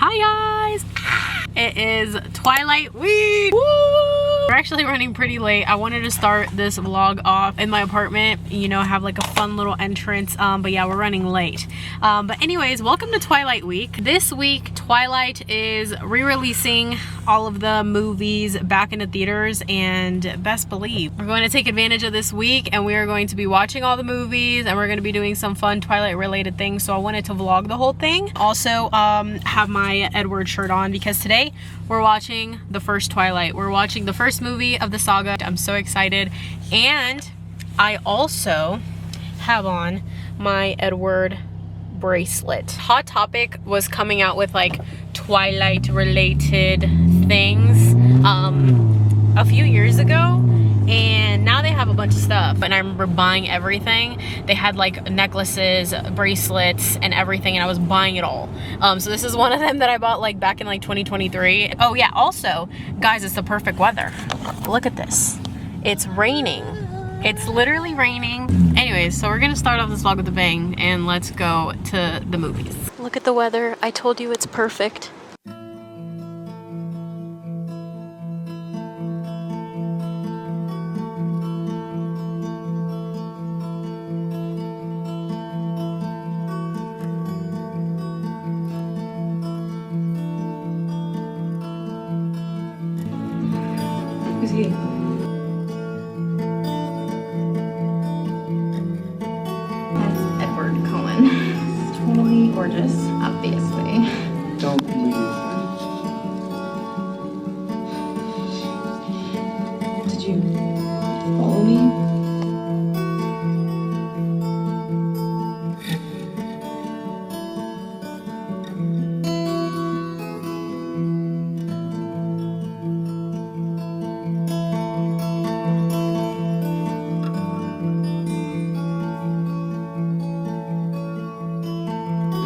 Hi guys! It is Twilight week! Woo! We're actually running pretty late. I wanted to start this vlog off in my apartment, you know, have like a fun little entrance, but yeah, we're running late. But anyways, welcome to Twilight week. This week, Twilight is re-releasing all of the movies back into theaters, and best believe we're going to take advantage of this week and we are going to be watching all the movies and we're going to be doing some fun Twilight related things. So I wanted to vlog the whole thing. Also have my Edward shirt on because today we're watching the first Twilight. We're watching the first movie of the saga. I'm so excited. And I also have on my Edward bracelet. Hot Topic was coming out with like Twilight related things a few years ago, and now they have a bunch of stuff. And I remember buying everything. They had like necklaces, bracelets, and everything, and I was buying it all. So this is one of them that I bought like back in like 2023. Oh yeah, also guys, it's the perfect weather. Look at this, it's raining. It's literally raining. Anyways, so we're gonna start off this vlog with a bang and let's go to the movies. Look at the weather. I told you it's perfect. Who's he? Totally gorgeous, obviously. Don't leave. Did you follow me?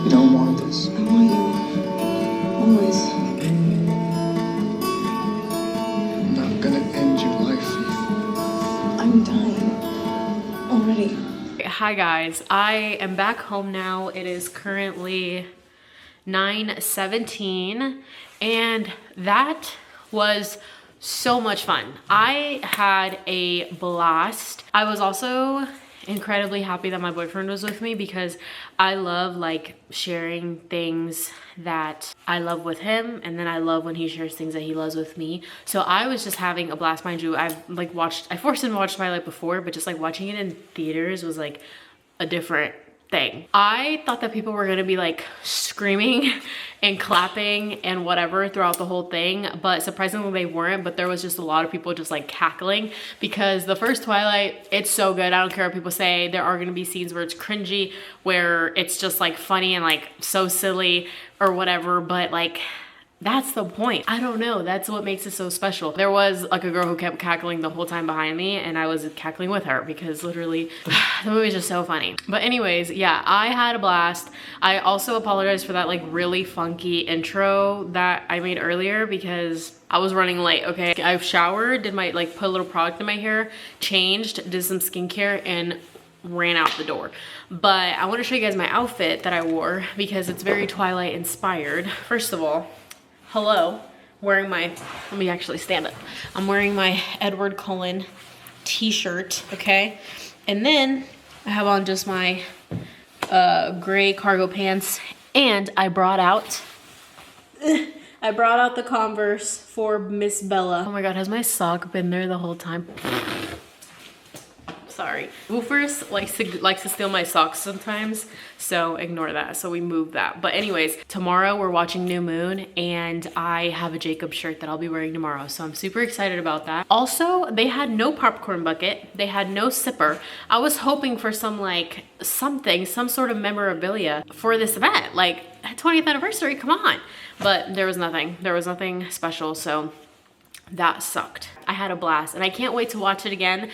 You don't want this. I want you. Always. I'm not gonna end your life for you. I'm dying. Already. Hi guys, I am back home now. It is currently 9:17 and that was so much fun. I had a blast. I was also incredibly happy that my boyfriend was with me because I love like sharing things that I love with him, and then I love when he shares things that he loves with me. So I was just having a blast. Mind you, I forced him to watch Twilight before, but just like watching it in theaters was like a different thing. I thought that people were gonna be like screaming and clapping and whatever throughout the whole thing, but surprisingly they weren't. But there was just a lot of people just like cackling because the first Twilight, it's so good. I don't care what people say. There are gonna be scenes where it's cringy, where it's just like funny and like so silly or whatever, but like that's the point. I don't know, that's what makes it so special. There was like a girl who kept cackling the whole time behind me, and I was cackling with her because literally the movie is just so funny. But anyways, yeah, I had a blast. I also apologize for that like really funky intro that I made earlier because I was running late, okay? I showered, did my like put a little product in my hair, changed, did some skincare, and ran out the door. But I want to show you guys my outfit that I wore because it's very Twilight inspired. First of all, hello, wearing my, let me actually stand up. I'm wearing my Edward Cullen t-shirt, okay? And then I have on just my gray cargo pants, and I brought out the Converse for Miss Bella. Oh my God, has my sock been there the whole time? Sorry. Woofers likes to steal my socks sometimes, so ignore that. So we moved that. But anyways, tomorrow we're watching New Moon, and I have a Jacob shirt that I'll be wearing tomorrow, so I'm super excited about that. Also, they had no popcorn bucket. They had no sipper. I was hoping for some like some sort of memorabilia for this event, like 20th anniversary, come on. But there was nothing. There was nothing special, so that sucked. I had a blast, and I can't wait to watch it again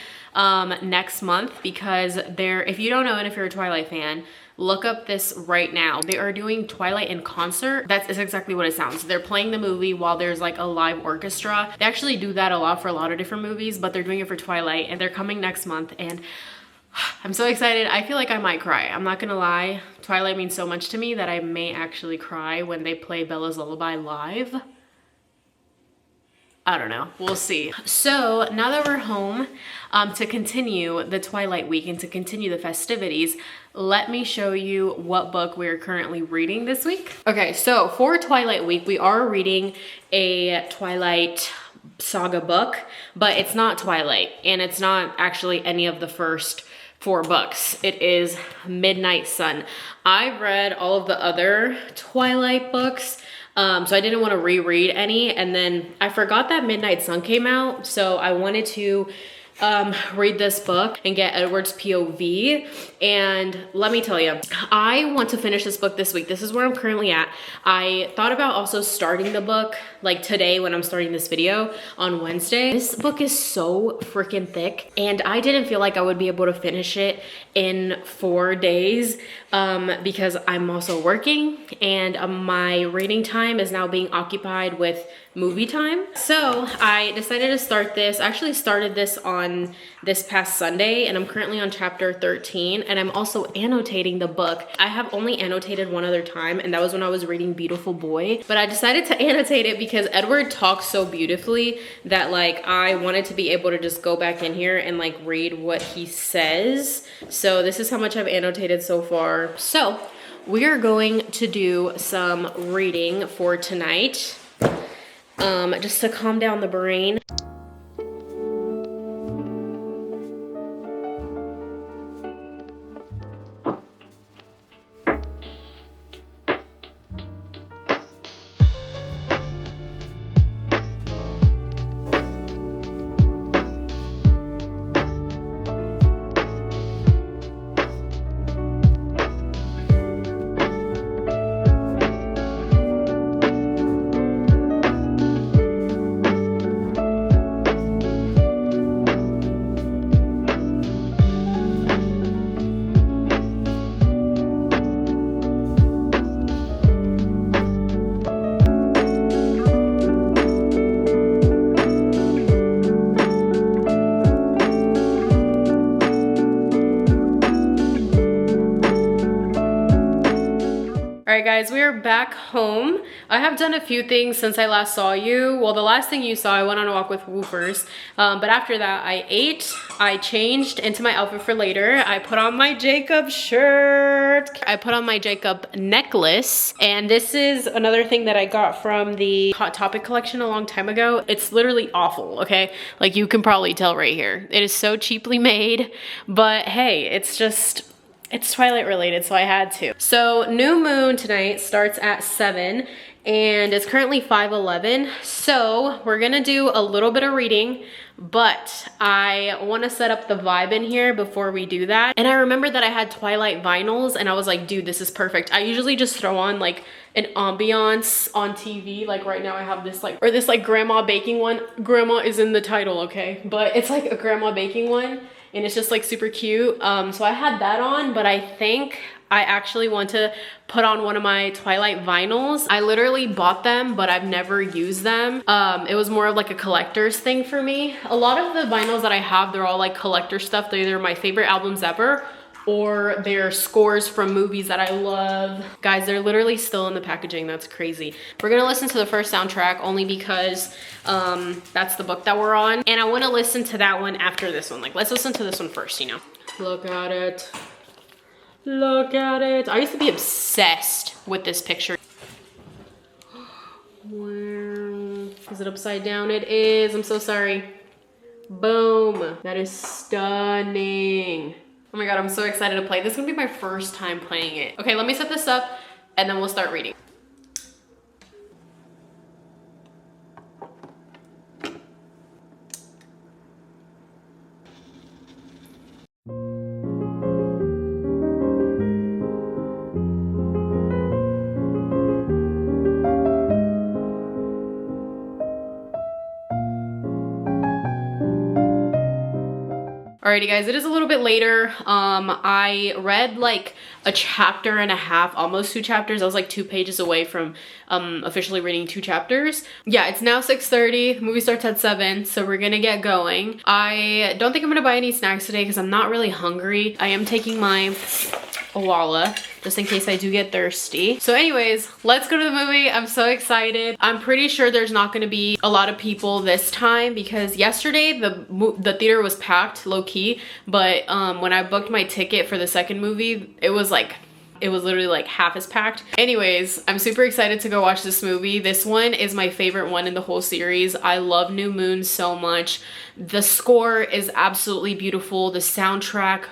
next month because if you don't know, and if you're a Twilight fan, look up this right now. They are doing Twilight in concert. That is exactly what it sounds. They're playing the movie while there's like a live orchestra. They actually do that a lot for a lot of different movies, but they're doing it for Twilight, and they're coming next month. And I'm so excited. I feel like I might cry. I'm not gonna lie. Twilight means so much to me that I may actually cry when they play Bella's Lullaby live. I don't know, we'll see. So now that we're home, to continue the Twilight week and to continue the festivities, let me show you what book we're currently reading this week. Okay, so for Twilight week, we are reading a Twilight saga book, but it's not Twilight, and it's not actually any of the first 4 books. It is Midnight Sun. I've read all of the other Twilight books, so I didn't want to reread any, and then I forgot that Midnight Sun came out, so I wanted to read this book and get Edward's POV. And let me tell you, I want to finish this book this week. This is where I'm currently at. I thought about also starting the book like today when I'm starting this video on Wednesday. This book is so freaking thick, and I didn't feel like I would be able to finish it in 4 days because I'm also working, and my reading time is now being occupied with movie time. So I decided to start this. I actually started this on this past Sunday, and I'm currently on chapter 13, and I'm also annotating the book. I have only annotated one other time, and that was when I was reading Beautiful Boy, but I decided to annotate it because Edward talks so beautifully that like I wanted to be able to just go back in here and like read what he says. So this is how much I've annotated so far. So we are going to do some reading for tonight, just to calm down the brain. All right, guys, we are back home. I have done a few things since I last saw you. Well, the last thing you saw, I went on a walk with Woofers. But after that, I ate, I changed into my outfit for later. I put on my Jacob shirt. I put on my Jacob necklace. And this is another thing that I got from the Hot Topic collection a long time ago. It's literally awful, okay? Like you can probably tell right here. It is so cheaply made, but hey, it's Twilight related, so I had to. So new moon tonight starts at 7 and it's currently 5:11. So we're gonna do a little bit of reading, but I wanna set up the vibe in here before we do that. And I remember that I had Twilight vinyls and I was like, dude, this is perfect. I usually just throw on like an ambiance on TV. Like right now I have this like grandma baking one. Grandma is in the title, okay? But it's like a grandma baking one. And it's just like super cute. So I had that on, but I think I actually want to put on one of my Twilight vinyls. I literally bought them, but I've never used them. It was more of like a collector's thing for me. A lot of the vinyls that I have, they're all like collector stuff. They're either my favorite albums ever or they're scores from movies that I love. Guys, they're literally still in the packaging. That's crazy. We're gonna listen to the first soundtrack only because that's the book that we're on. And I wanna listen to that one after this one. Like, let's listen to this one first, you know? Look at it. Look at it. I used to be obsessed with this picture. Where is it upside down? It is. I'm so sorry. Boom. That is stunning. Oh my god, I'm so excited to play. This is gonna be my first time playing it. Okay, let me set this up and then we'll start reading. All Alrighty guys, it is a little bit later. I read like a chapter and a half, almost 2 chapters. I was like 2 pages away from officially reading 2 chapters. Yeah, it's now 6:30. The movie starts at 7, so we're gonna get going. I don't think I'm gonna buy any snacks today because I'm not really hungry. I am taking my Awala just in case I do get thirsty. So anyways, let's go to the movie. I'm so excited. I'm pretty sure there's not going to be a lot of people this time because yesterday the theater was packed low-key, but when I booked my ticket for the second movie, it was literally like half as packed. Anyways, I'm super excited to go watch this movie. This one is my favorite one in the whole series. I love New Moon so much. The score is absolutely beautiful. The soundtrack,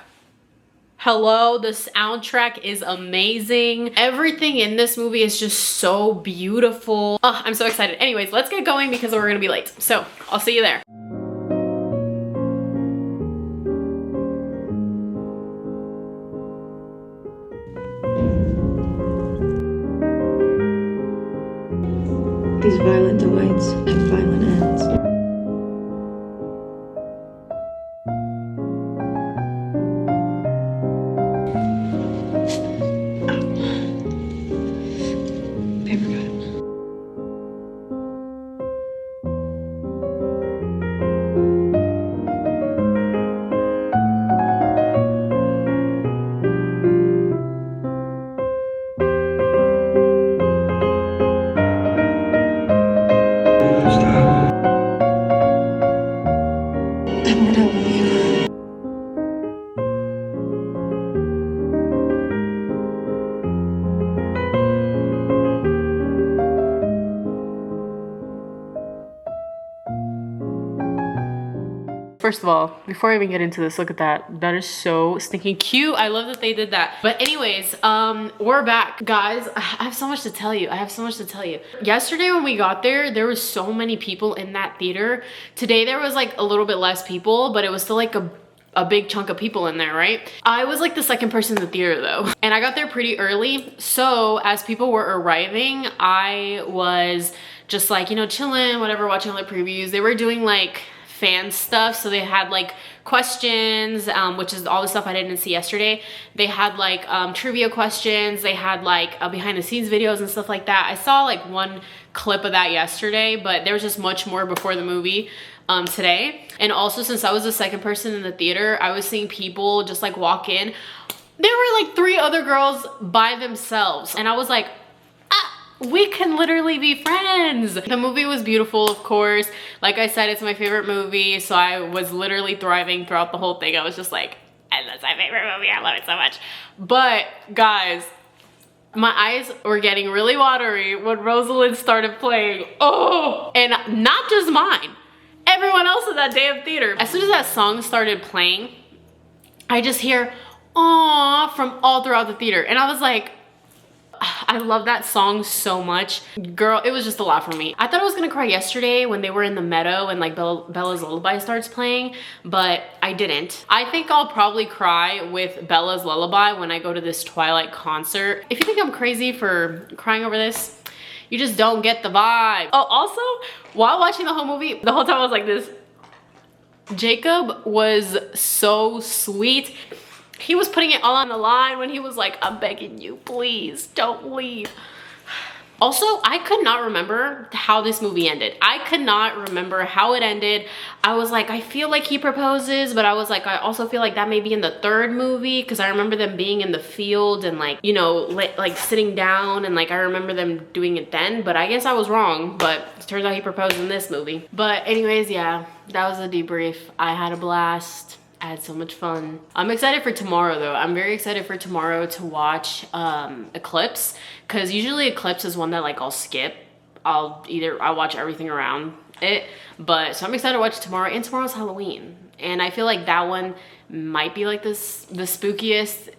hello, the soundtrack is amazing. Everything in this movie is just so beautiful. Oh, I'm so excited. Anyways, let's get going because we're gonna be late. So I'll see you there. These violent delights have violent ends. Paper cut. I won't help you. First of all, before I even get into this, look at that. That is so stinking cute. I love that they did that. But anyways, we're back. Guys, I have so much to tell you. Yesterday when we got there was so many people in that theater. Today there was like a little bit less people, but it was still like a big chunk of people in there, right? I was like the second person in the theater though. And I got there pretty early. So as people were arriving, I was just like, you know, chilling, whatever, watching all the previews. They were doing like fan stuff, so they had like questions, which is all the stuff I didn't see yesterday. They had like trivia questions, they had like behind the scenes videos and stuff like that. I saw like one clip of that yesterday, but there was just much more before the movie today. And also, since I was the second person in the theater, I was seeing people just like walk in. There were like 3 other girls by themselves, and I was like, we can literally be friends. The movie was beautiful, of course. Like I said, it's my favorite movie, so I was literally thriving throughout the whole thing. I was just like, and that's my favorite movie, I love it so much. But guys, my eyes were getting really watery when Rosalind started playing. Oh, and not just mine, everyone else in that damn theater. As soon as that song started playing, I just hear "aw" from all throughout the theater, and I was like, I love that song so much. Girl, it was just a lot for me. I thought I was gonna cry yesterday when they were in the meadow and like Bella's Lullaby starts playing, but I didn't. I think I'll probably cry with Bella's Lullaby when I go to this Twilight concert. If you think I'm crazy for crying over this, you just don't get the vibe. Oh, also, while watching the whole movie, the whole time I was like this. Jacob was so sweet. He was putting it all on the line when he was like, I'm begging you, please don't leave. Also, I could not remember how this movie ended. I could not remember how it ended. I was like, I feel like he proposes, but I was like, I also feel like that may be in the 3rd movie, because I remember them being in the field and like, you know, like sitting down, and like I remember them doing it then, but I guess I was wrong. But it turns out he proposed in this movie. But anyways, yeah, that was a debrief. I had a blast. I had so much fun. I'm excited for tomorrow though. I'm very excited for tomorrow to watch Eclipse, because usually Eclipse is one that like I'll skip. I'll watch everything around it, but so I'm excited to watch tomorrow. And tomorrow's Halloween, and I feel like that one might be like the spookiest,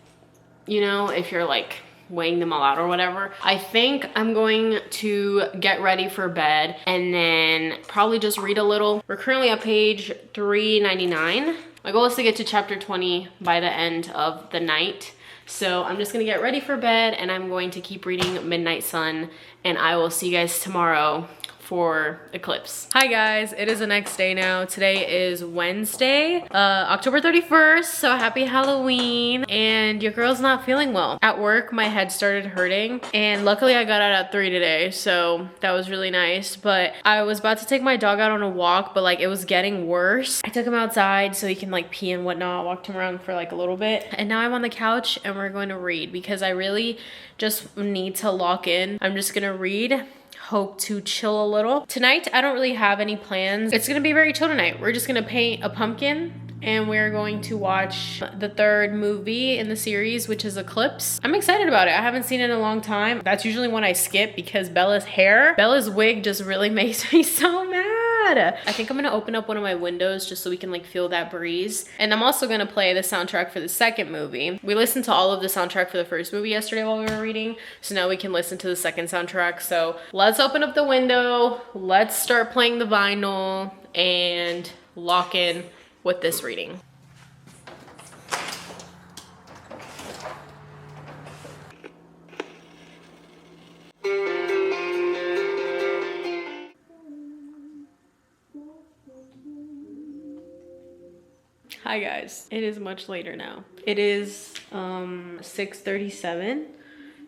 you know, if you're like weighing them all out or whatever. I think I'm going to get ready for bed and then probably just read a little. We're currently at page 399. My goal is to get to chapter 20 by the end of the night. So I'm just gonna get ready for bed and I'm going to keep reading Midnight Sun, and I will see you guys tomorrow for eclipse. Hi guys, it is the next day now. Today is Wednesday, October 31st, so happy Halloween. And your girl's not feeling well. At work, my head started hurting, and luckily I got out at 3 today, so that was really nice. But I was about to take my dog out on a walk, but like it was getting worse. I took him outside so he can like pee and whatnot, walked him around for like a little bit, and now I'm on the couch and we're going to read because I really just need to lock in. I'm just gonna read, hope to chill a little. Tonight, I don't really have any plans. It's gonna be very chill tonight. We're just gonna paint a pumpkin and we're going to watch the third movie in the series, which is Eclipse. I'm excited about it. I haven't seen it in a long time. That's usually when I skip because Bella's wig just really makes me so mad. I think I'm gonna open up one of my windows just so we can like feel that breeze. And I'm also gonna play the soundtrack for the second movie. We listened to all of the soundtrack for the first movie yesterday while we were reading, so now we can listen to the second soundtrack. So let's open up the window, let's start playing the vinyl and lock in with this reading. Hi guys, it is much later now. It is 6:37.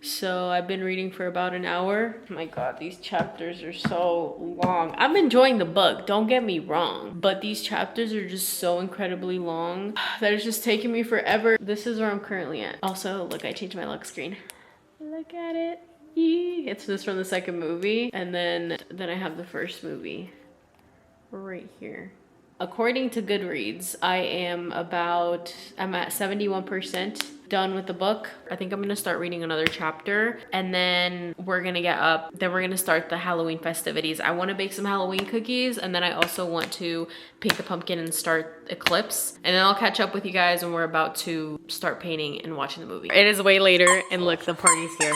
So I've been reading for about an hour. Oh my God, these chapters are so long. I'm enjoying the book, don't get me wrong, but these chapters are just so incredibly long that it's just taking me forever. This is where I'm currently at. Also, look, I changed my lock screen. Look at it. It's this from the second movie, and then I have the first movie right here. According to Goodreads, I'm at 71% done with the book. I think I'm gonna start reading another chapter and then we're gonna get up. Then we're gonna start the Halloween festivities. I wanna bake some Halloween cookies and then I also want to paint the pumpkin and start Eclipse. And then I'll catch up with you guys when we're about to start painting and watching the movie. It is way later and look, the party's here.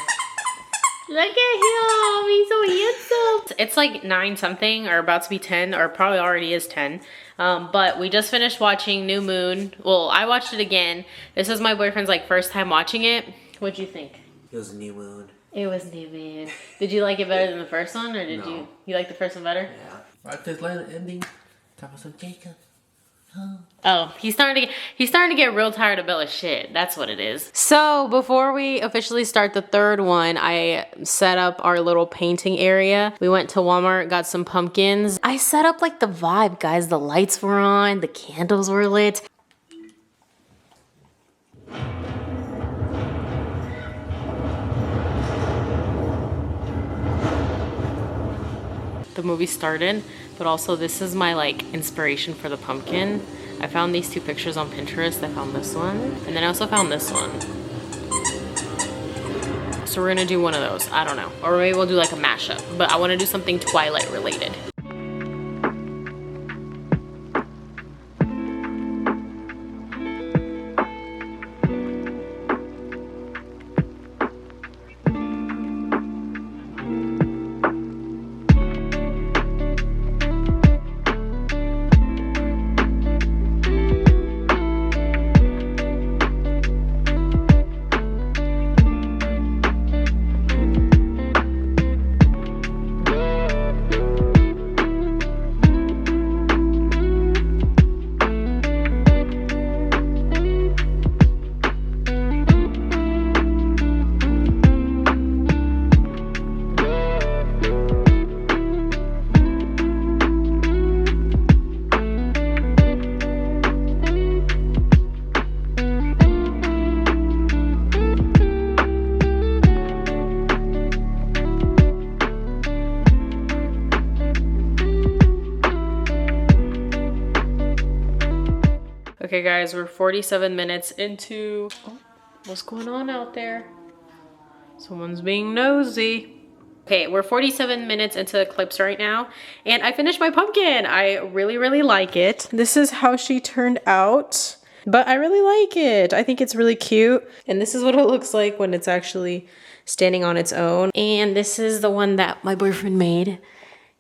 Look at him, he's so handsome. It's like 9 something or about to be 10 or probably already is 10. But we just finished watching New Moon. Well, I watched it again. This is my boyfriend's like first time watching it. What'd you think? It was New Moon. It was New Moon. Did you like it better than the first one or did you like the first one better? Yeah. Right, this line ending. That was some Jacob. Oh, he's starting to get real tired of Bella's shit. That's what it is. So before we officially start the third one, I set up our little painting area. We went to Walmart, got some pumpkins. I set up like the vibe, guys. The lights were on, the candles were lit. The movie started, but also this is my like inspiration for the pumpkin. I found these 2 pictures on Pinterest. I found this one, and then I also found this one. So we're gonna do one of those, I don't know. Or maybe we'll do like a mashup, but I wanna do something Twilight related. Okay guys, we're 47 minutes into, oh, what's going on out there? Someone's being nosy. Okay, we're 47 minutes into Eclipse right now, and I finished my pumpkin. I really, really like it. This is how she turned out, but I really like it. I think it's really cute, and this is what it looks like when it's actually standing on its own. And this is the one that my boyfriend made.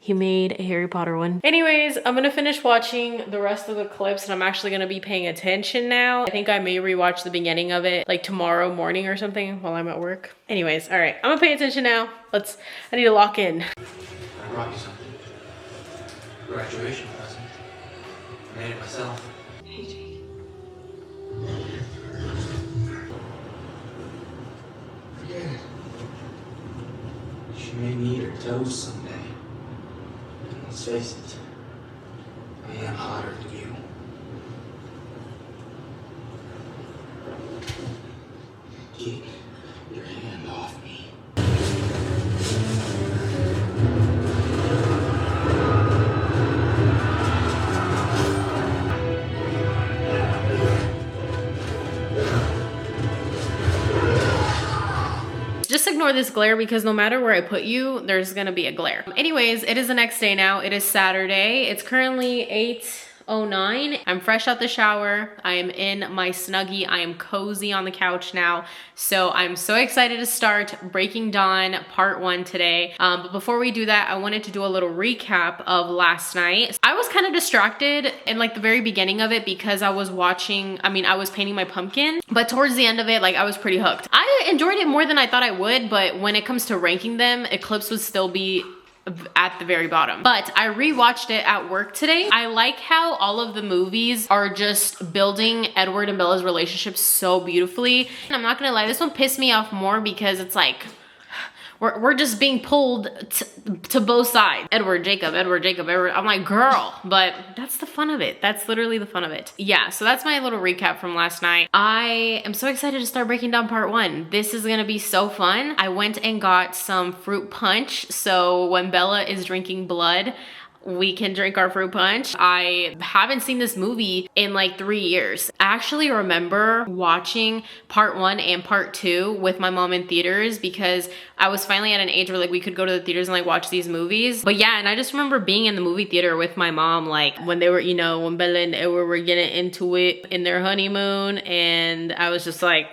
He made a Harry Potter one. Anyways, I'm gonna finish watching the rest of the clips and I'm actually gonna be paying attention now. I think I may rewatch the beginning of it like tomorrow morning or something while I'm at work. Anyways, all right, I'm gonna pay attention now. I need to lock in. I brought you something. Graduation present. I made it myself. Hey, Jake. Forget it. She made me eat her toes someday. And let's face it, I am hotter than you. Keep your hand off me. Just ignore this glare because no matter where I put you, there's gonna be a glare. Anyways, it is the next day now. It is Saturday. It's currently 8:09. I'm fresh out the shower. I am in my Snuggie. I am cozy on the couch now. So I'm so excited to start Breaking Dawn Part 1 today. But before we do that, I wanted to do a little recap of last night. I was kind of distracted in like the very beginning of it because I was painting my pumpkin. But towards the end of it, like I was pretty hooked. I enjoyed it more than I thought I would, but when it comes to ranking them, Eclipse would still be at the very bottom. But I rewatched it at work today. I like how all of the movies are just building Edward and Bella's relationship so beautifully. And I'm not gonna lie, this one pissed me off more because it's like we're just being pulled to both sides. Edward, Jacob, Edward, Jacob, Edward. I'm like, girl, but that's the fun of it. That's literally the fun of it. Yeah, so that's my little recap from last night. I am so excited to start Breaking Down Part 1. This is gonna be so fun. I went and got some fruit punch, so when Bella is drinking blood, we can drink our fruit punch. I haven't seen this movie in like 3 years. I actually remember watching Part 1 and Part 2 with my mom in theaters because I was finally at an age where like we could go to the theaters and like watch these movies. But yeah, and I just remember being in the movie theater with my mom like when they were, you know, when Bella and Edward were getting into it in their honeymoon, and I was just like,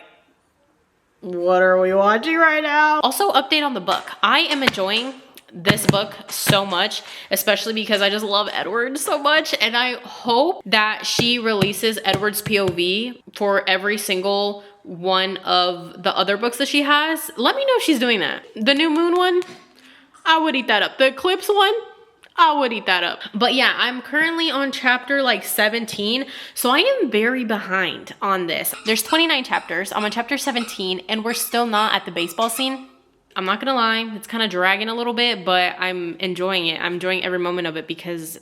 what are we watching right now? Also, update on the book. I am enjoying this book so much, especially because I just love Edward so much, and I hope that she releases Edward's POV for every single one of the other books that she has. Let me know if she's doing that. The New Moon one, I would eat that up. The Eclipse one, I would eat that up. But yeah, I'm currently on chapter like 17, so I am very behind on this. There's 29 chapters. I'm on chapter 17, and we're still not at the baseball scene. I'm not gonna lie, it's kind of dragging a little bit, but I'm enjoying it. I'm enjoying every moment of it because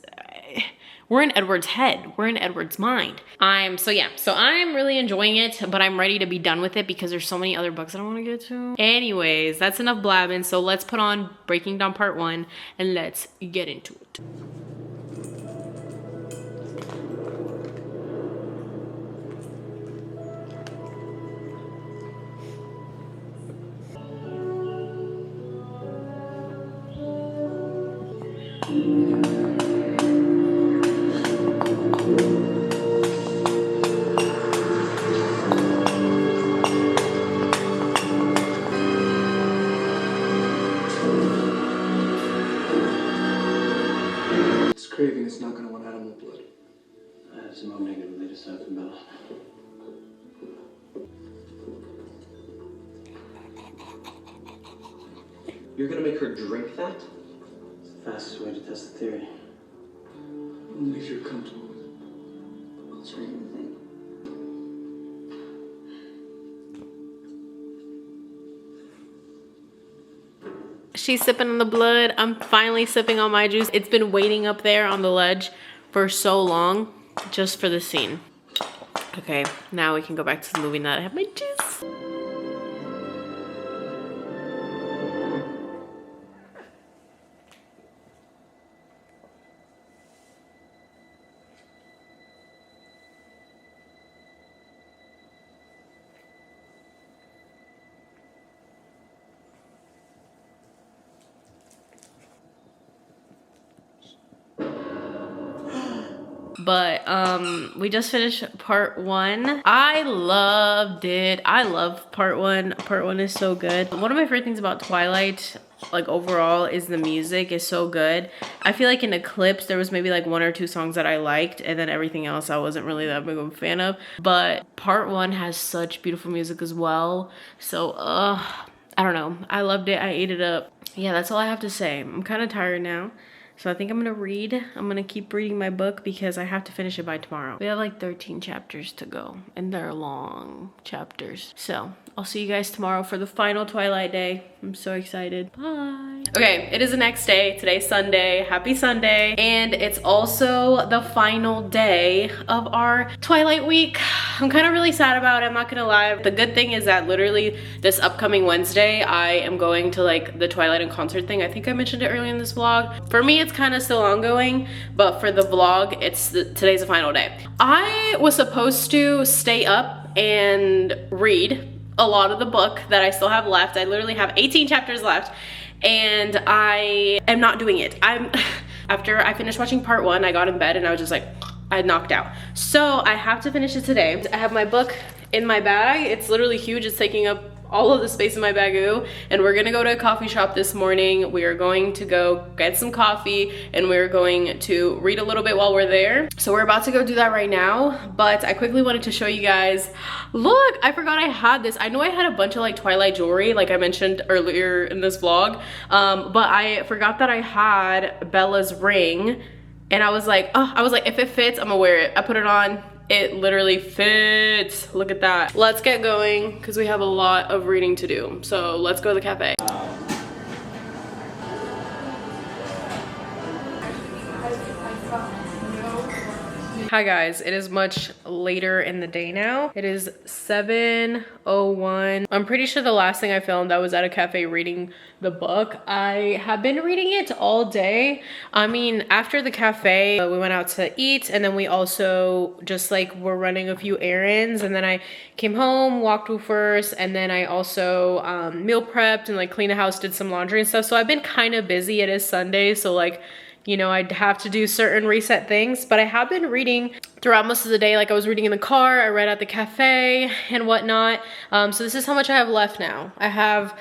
we're in Edward's head. We're in Edward's mind. So I'm really enjoying it, but I'm ready to be done with it because there's so many other books that I want to get to. Anyways, that's enough blabbing. So let's put on Breaking Dawn Part 1 and let's get into it. This craving is not gonna want animal blood. I have some more negative latest stuff from Bella. You're gonna make her drink that? It's the fastest way to test the theory. Only if you're comfortable with it. I'll try anything. She's sipping on the blood. I'm finally sipping on my juice. It's been waiting up there on the ledge for so long just for the scene. Okay, now we can go back to the movie now that I have my juice. But we just finished part 1. I loved it. I love part 1. Part 1 is so good. One of my favorite things about Twilight, like overall, is the music is so good. I feel like in Eclipse there was maybe like 1 or 2 songs that I liked, and then everything else I wasn't really that big of a fan of. But part 1 has such beautiful music as well. So I don't know, I loved it. I ate it up. Yeah, that's all I have to say. I'm kind of tired now. So I think I'm gonna read. I'm gonna keep reading my book because I have to finish it by tomorrow. We have like 13 chapters to go and they're long chapters. So I'll see you guys tomorrow for the final Twilight day. I'm so excited. Bye. Okay, it is the next day. Today's Sunday. Happy Sunday. And it's also the final day of our Twilight week. I'm kind of really sad about it, I'm not gonna lie. The good thing is that literally this upcoming Wednesday, I am going to like the Twilight and concert thing. I think I mentioned it earlier in this vlog. For me, it's kind of still ongoing, but for the vlog, today's the final day. I was supposed to stay up and read a lot of the book that I still have left. I literally have 18 chapters left and I am not doing it. After I finished watching part 1, I got in bed and I was just like, I knocked out. So I have to finish it today. I have my book in my bag. It's literally huge. It's taking up all of the space in my bagoo. And we're gonna go to a coffee shop this morning. We are going to go get some coffee and we're going to read a little bit while we're there. So we're about to go do that right now. But I quickly wanted to show you guys, look, I forgot I had this. I know I had a bunch of like Twilight jewelry, like I mentioned earlier in this vlog. But I forgot that I had Bella's ring. And I was like, if it fits, I'm gonna wear it. I put it on, it literally fits. Look at that. Let's get going, because we have a lot of reading to do. So let's go to the cafe. Hi guys, it is much later in the day now. It is 7:01. I'm pretty sure the last thing I filmed, I was at a cafe reading the book. I have been reading it all day. I mean, after the cafe, we went out to eat and then we also just like were running a few errands and then I came home, walked first, and then I also meal prepped and like cleaned the house, did some laundry and stuff. So I've been kind of busy. It is Sunday, so like, you know, I'd have to do certain reset things, but I have been reading throughout most of the day. Like I was reading in the car, I read at the cafe and whatnot. So this is how much I have left now. I have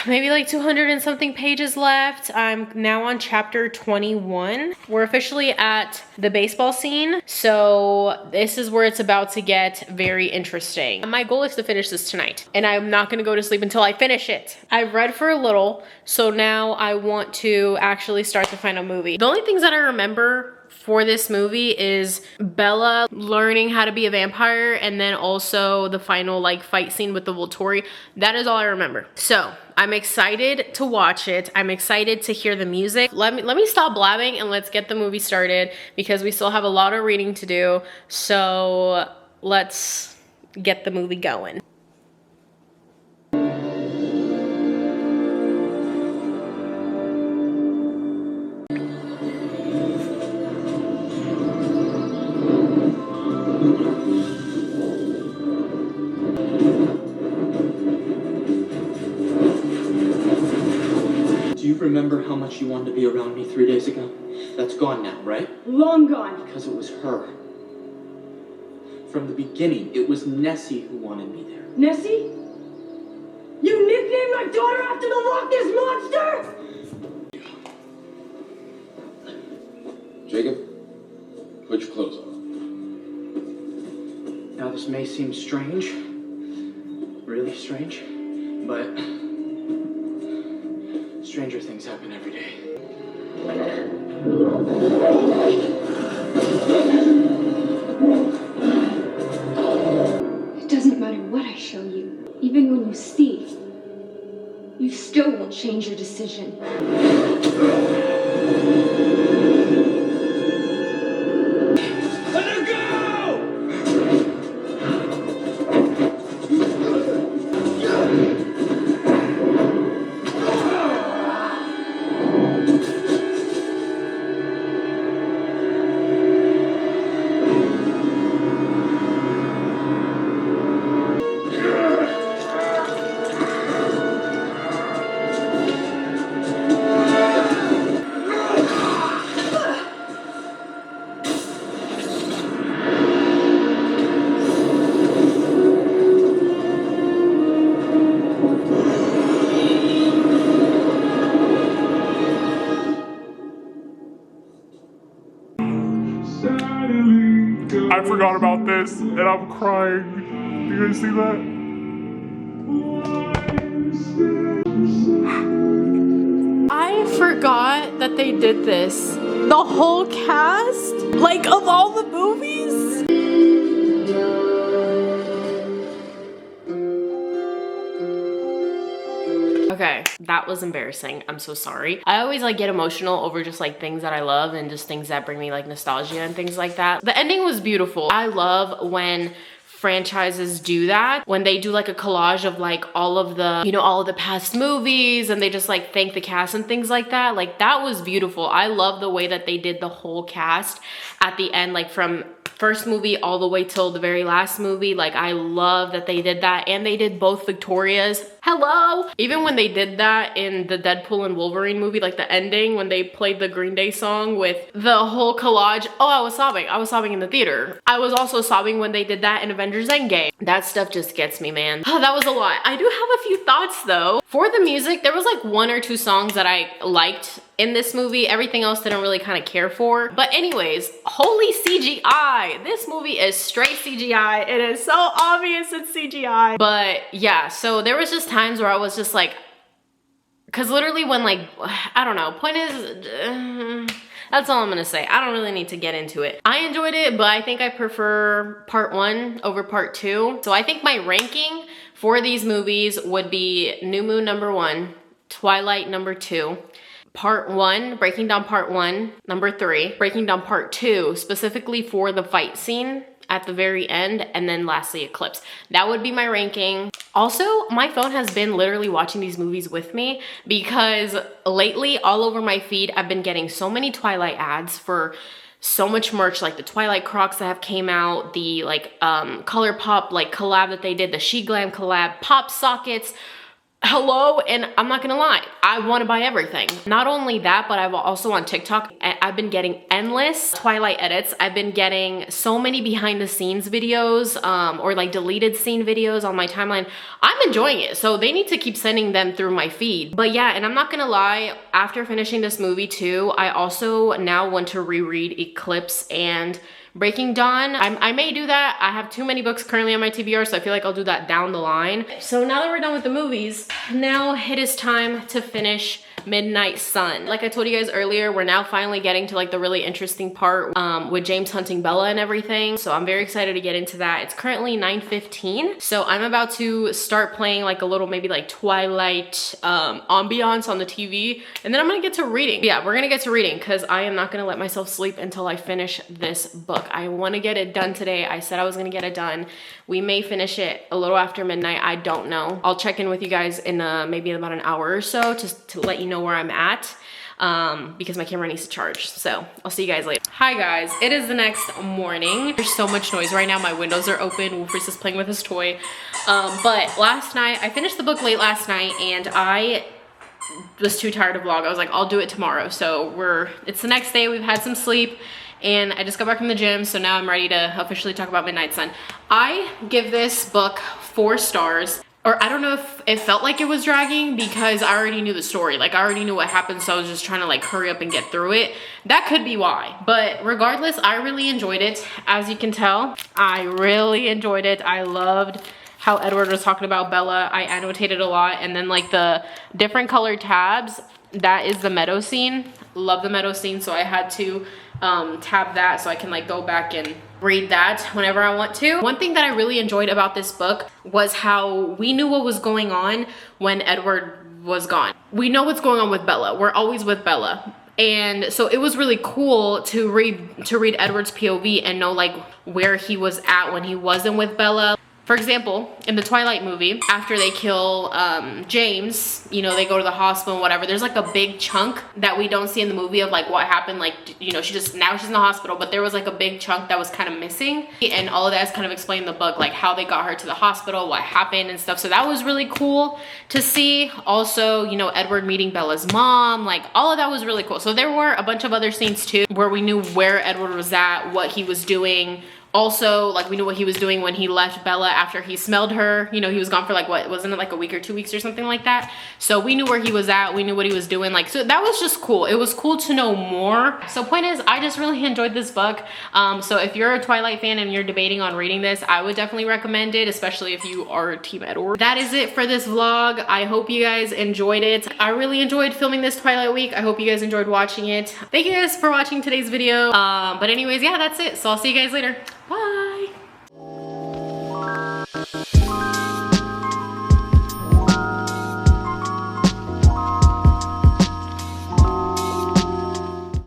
maybe like 200 and something pages left. I'm now on chapter 21. We're officially at the baseball scene. So this is where it's about to get very interesting. My goal is to finish this tonight and I'm not gonna go to sleep until I finish it. I've read for a little, so now I want to actually start the final movie. The only things that I remember for this movie is Bella learning how to be a vampire and then also the final like fight scene with the Volturi. That is all I remember. So I'm excited to watch it. I'm excited to hear the music. Let me stop blabbing and let's get the movie started because we still have a lot of reading to do. So let's get the movie going. Do you remember how much you wanted to be around me 3 days ago? That's gone now, right? Long gone. Because it was her. From the beginning, it was Nessie who wanted me there. Nessie? You nicknamed my daughter after the Loch Ness Monster? Jacob, put your clothes on. Now this may seem strange, really strange, but stranger things happen every day. It doesn't matter what I show you. Even when you see, you still won't change your decision. Let her go! I forgot about this and I'm crying. Do you guys see that? I forgot that they did this. The whole cast? Like, of all the movies? Okay, that was embarrassing. I'm so sorry. I always like get emotional over just like things that I love and just things that bring me like nostalgia and things like that. The ending was beautiful. I love when franchises do that, when they do like a collage of like all of the, you know, all of the past movies, and they just like thank the cast and things like that. Like, that was beautiful. I love the way that they did the whole cast at the end, like from first movie all the way till the very last movie. Like, I love that they did that, and they did both Victorias. Hello! Even when they did that in the Deadpool and Wolverine movie, like the ending, when they played the Green Day song with the whole collage, oh, I was sobbing. I was sobbing in the theater. I was also sobbing when they did that in Avengers Endgame. That stuff just gets me, man. Oh, that was a lot. I do have a few thoughts though. For the music, there was like 1 or 2 songs that I liked in this movie. Everything else didn't really kind of care for. But anyways, holy CGI. This movie is straight CGI. It is so obvious it's CGI. But yeah, so there was just times where I was just like, because literally when like, I don't know, point is, that's all I'm gonna say. I don't really need to get into it. I enjoyed it, but I think I prefer part 1 over part 2. So I think my ranking for these movies would be New Moon number 1, Twilight number 2, Part 1, breaking down part 1, number 3, breaking down part 2, specifically for the fight scene at the very end, and then lastly Eclipse. That would be my ranking. Also, my phone has been literally watching these movies with me, because lately all over my feed I've been getting so many Twilight ads for so much merch, like the Twilight Crocs that have came out, the like ColourPop like collab that they did, the She Glam collab, pop sockets. Hello, and I'm not gonna lie, I want to buy everything. Not only that, but I've also on TikTok, I've been getting endless Twilight edits. I've been getting so many behind the scenes videos or like deleted scene videos on my timeline. I'm enjoying it, so they need to keep sending them through my feed. But yeah, and I'm not gonna lie, after finishing this movie too, I also now want to reread Eclipse and Breaking Dawn. I may do that. I have too many books currently on my TBR, so I feel like I'll do that down the line. So now that we're done with the movies, now it is time to finish Midnight Sun. Like I told you guys earlier, we're now finally getting to like the really interesting part with James hunting Bella and everything. So I'm very excited to get into that. It's currently 9:15. So I'm about to start playing like a little maybe like Twilight ambiance on the TV. And then I'm gonna get to reading. Yeah, we're gonna get to reading because I am not gonna let myself sleep until I finish this book. I wanna get it done today. I said I was gonna get it done. We may finish it a little after midnight. I don't know. I'll check in with you guys in maybe about an hour or so just to let you know where I'm at because my camera needs to charge. So I'll see you guys later. Hi guys, it is the next morning. There's so much noise right now. My windows are open. Wolfers is playing with his toy. But last night, I finished the book late last night and I was too tired to vlog. I was like, I'll do it tomorrow. So it's the next day. We've had some sleep. And I just got back from the gym, so now I'm ready to officially talk about Midnight Sun. I give this book 4 stars. Or I don't know if it felt like it was dragging because I already knew the story. Like I already knew what happened, so I was just trying to like hurry up and get through it. That could be why. But regardless, I really enjoyed it. As you can tell, I really enjoyed it. I loved how Edward was talking about Bella. I annotated a lot. And then like the different colored tabs, that is the meadow scene. Love the meadow scene, so I had to tab that so I can like go back and read that whenever I want to. One thing that I really enjoyed about this book was how we knew what was going on when Edward was gone. We know what's going on with Bella. We're always with Bella. And so it was really cool to read Edward's POV and know like where he was at when he wasn't with Bella. For example, in the Twilight movie, after they kill James, you know, they go to the hospital and whatever, there's like a big chunk that we don't see in the movie of like what happened, like, you know, now she's in the hospital, but there was like a big chunk that was kind of missing. And all of that is kind of explained in the book, like how they got her to the hospital, what happened and stuff. So that was really cool to see. Also, you know, Edward meeting Bella's mom, like all of that was really cool. So there were a bunch of other scenes too, where we knew where Edward was at, what he was doing, Also, like, we knew what he was doing when he left Bella after he smelled her. You know, he was gone for like, what, wasn't it like a week or 2 weeks or something like that? So we knew where he was at. We knew what he was doing. Like, so that was just cool. It was cool to know more. So point is, I just really enjoyed this book. So if you're a Twilight fan and you're debating on reading this, I would definitely recommend it, especially if you are Team Edward. That is it for this vlog. I hope you guys enjoyed it. I really enjoyed filming this Twilight week. I hope you guys enjoyed watching it. Thank you guys for watching today's video. But anyways, yeah, that's it. So I'll see you guys later. Bye.